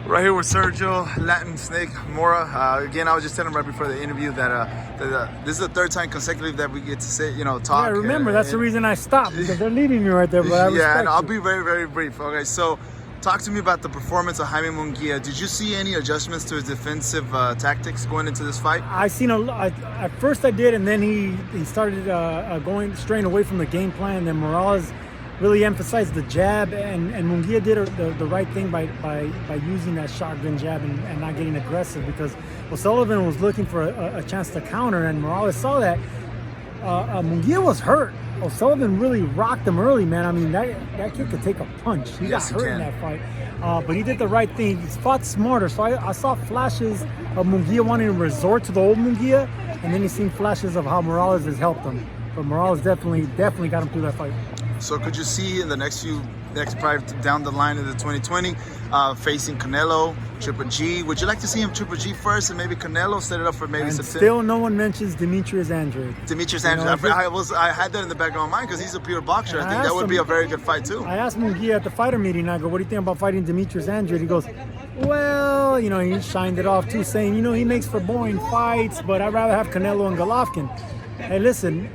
Right here with Sergio Latin Snake Mora. Again, I was just telling him right before the interview that this is the third time consecutive that we get to sit, talk. Yeah, remember, that's the reason I stopped, because they're leading me right there, but I respect and I'll you. be very, very brief. Okay, so talk to me about the performance of Jaime Munguía. Did you see any adjustments to his defensive tactics going into this fight? I seen at first I did, and then he started straying away from the game plan. Then Morales really emphasized the jab, and Munguía did the right thing by using that shotgun jab and not getting aggressive, because O'Sullivan was looking for a chance to counter, and Morales saw that. Munguía was hurt. O'Sullivan really rocked him early, man. I mean, that kid could take a punch. He got hurt in that fight. But he did the right thing. He fought smarter. So I saw flashes of Munguía wanting to resort to the old Munguía, and then you seen flashes of how Morales has helped him. But Morales definitely got him through that fight. So could you see in the next probably down the line of the 2020, facing Canelo, Triple G? Would you like to see him Triple G first and maybe Canelo set it up for maybe some? Still, no one mentions Demetrius Andrade. Demetrius Andrade. I had that in the back of my mind because he's a pure boxer. I think that would be a very good fight too. I asked Munguía at the fighter meeting. I go, "What do you think about fighting Demetrius Andrade?" He goes, "Well, he shined it off too, saying, he makes for boring fights, but I'd rather have Canelo and Golovkin." Hey, listen,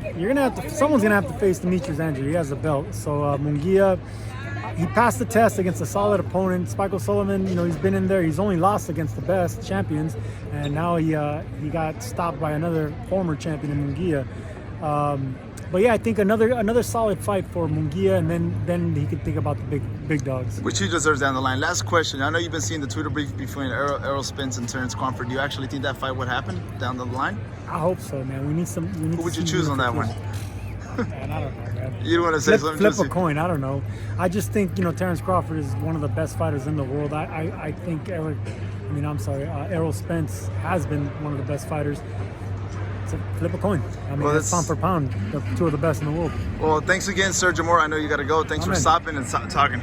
someone's gonna have to face Demetrius Andrade. He has a belt. So Munguía, he passed the test against a solid opponent. Spike O'Sullivan, he's been in there. He's only lost against the best champions, and now he got stopped by another former champion in Munguía. But yeah, I think another solid fight for Munguía, and then he could think about the big dogs. Which he deserves down the line. Last question. I know you've been seeing the Twitter brief between Errol Spence and Terrance Crawford. Do you actually think that fight would happen down the line? I hope so, man. We need some. Who would you choose on that one? Man, I don't know, man. You don't want to say something? Flip a coin. I don't know. I just think Terrance Crawford is one of the best fighters in the world. I think Errol Spence has been one of the best fighters. So flip a coin. I mean, that's pound for pound, the two of the best in the world. Well, thanks again, Sergio Mora. I know you got to go. Thanks for stopping and talking.